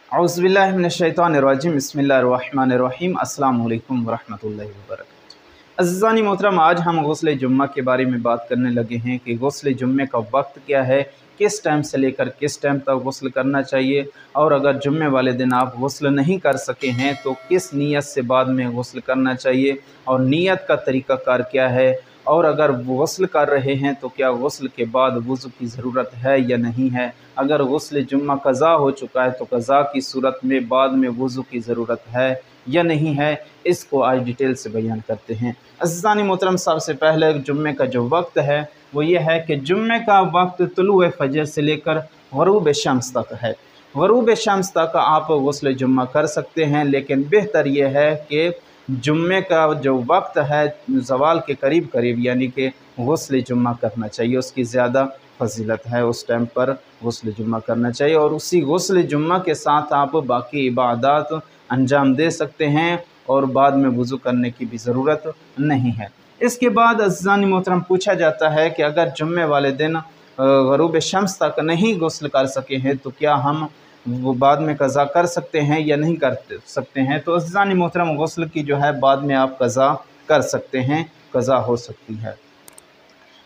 औज़ुबिल्लाहि मिनश्शैतानिर्रजीम बिस्मिल्लाहिर्रहमानिर्रहीम अस्सलामु अलैकुम वरहमतुल्लाहि वबरकातुहू। अज़ीज़ानी मोहतरम, आज हम गुस्ल जुम्मा के बारे में बात करने लगे हैं कि गुस्ल जुम्मे का वक्त क्या है, किस टाइम से लेकर किस टाइम तक गुस्ल करना चाहिए, और अगर जुम्मे वाले दिन आप गुस्ल नहीं कर सके हैं तो किस नीयत से बाद में गुस्ल करना चाहिए और नीयत का तरीक़ाकार क्या है, और अगर गुस्ल कर रहे हैं तो क्या गुस्ल के बाद वज़ू की ज़रूरत है या नहीं है। अगर गुस्ल जुम्मा क़ज़ा हो चुका है तो क़ज़ा की सूरत में बाद में वज़ू की ज़रूरत है या नहीं है, इसको आज डिटेल से बयान करते हैं। अज़ीज़ानी मोहतरम, सबसे पहले जुम्मे का जो वक्त है वो ये है कि जुम्मे का वक्त तुलूए फ़जर से लेकर ग़ुरूब शम्स तक है। ग़ुरूब शम्स तक आप गुस्ल जुम्मा कर सकते हैं, लेकिन बेहतर ये है कि जुम्मे का जो वक्त है ज़वाल के करीब करीब यानी कि गुस्ल जुम्मा करना चाहिए, उसकी ज़्यादा फ़जीलत है। उस टाइम पर गुस्ल जुम्मा करना चाहिए और उसी गुस्ल जुम्मा के साथ आप बाकी इबादत अंजाम दे सकते हैं और बाद में वज़ू करने की भी ज़रूरत नहीं है। इसके बाद अज़ीज़ानी मोहतरम, पूछा जाता है कि अगर जुम्मे वाले दिन ग़ुरूब शम्स तक नहीं गुस्ल कर सके हैं तो क्या हम वो बाद में क़ज़ा कर सकते हैं या नहीं कर सकते हैं। तो अज़ीज़ानी मोहतरम, गुस्ल की जो है बाद में आप क़ज़ा कर सकते हैं, क़ज़ा हो सकती है।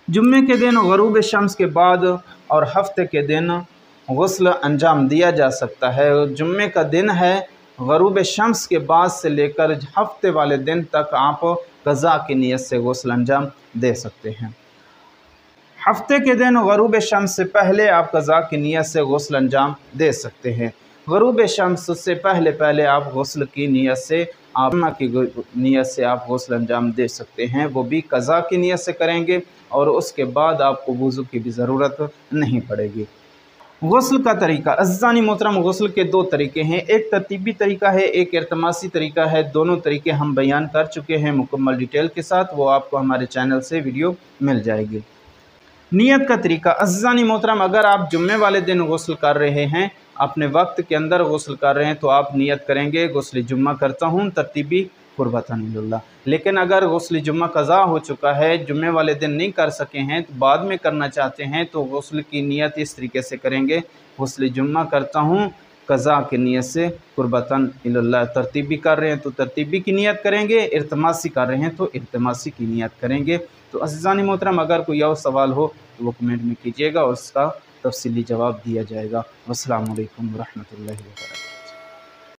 जुम्मे के दिन ग़ुरूब शम्स के बाद और हफ्ते के दिन गुस्ल अंजाम दिया जा सकता है। जुम्मे का दिन है, ग़ुरूब शम्स के बाद से लेकर हफ्ते वाले दिन तक आप क़ज़ा की नीयत से गुस्ल अंजाम दे सकते हैं। हफ्ते के दिन ग़ुरूब शम्स से पहले आप क़ज़ा की नीयत से गुस्ल अंजाम दे सकते हैं। ग़ुरूब शम्स से पहले पहले आप गुस्ल की नीयत से आप गुस्ल अंजाम दे सकते हैं, वो भी क़ज़ा की नीयत से करेंगे और उसके बाद आपको वज़ू की भी ज़रूरत नहीं पड़ेगी। गुस्ल का तरीका, अज़ीज़ानी मोहतरम, गुस्ल के दो तरीके हैं, एक तरतीबी तरीका है, एक इल्तिमासी तरीका है। दोनों तरीके हम बयान कर चुके हैं मुकम्मल डिटेल के साथ, वो आपको हमारे चैनल से वीडियो मिल जाएगी। नियत का तरीका, अज़ीज़ानी मोहतरम, अगर आप जुम्मे वाले दिन गुस्ल कर रहे हैं, अपने वक्त के अंदर गुस्ल कर रहे हैं तो आप नियत करेंगे गुस्ल जुम्मा करता हूँ तरतीबी कुर्बतन इल्लल्लाह। लेकिन अगर गुस्ल जुम्मा क़ज़ा हो चुका है, जुम्मे वाले दिन नहीं कर सके हैं तो बाद में करना चाहते हैं तो गुस्ल की नियत इस तरीके से करेंगे, गुस्ल जुम्मा करता हूँ क़ज़ा की नियत से कुर्बतन इल्लल्लाह। तरतीबी कर रहे हैं तो तरतीबी की नियत करेंगे, इल्तिमासी कर रहे हैं तो इल्तिमासी की नियत करेंगे। तो अज़ीज़ानी मोहतरम, अगर कोई और सवाल हो तो वो कमेंट में कीजिएगा और उसका तफ़सीली जवाब दिया जाएगा। अस्सलामु अलैकुम वरहमतुल्लाहि वबरकातुहू।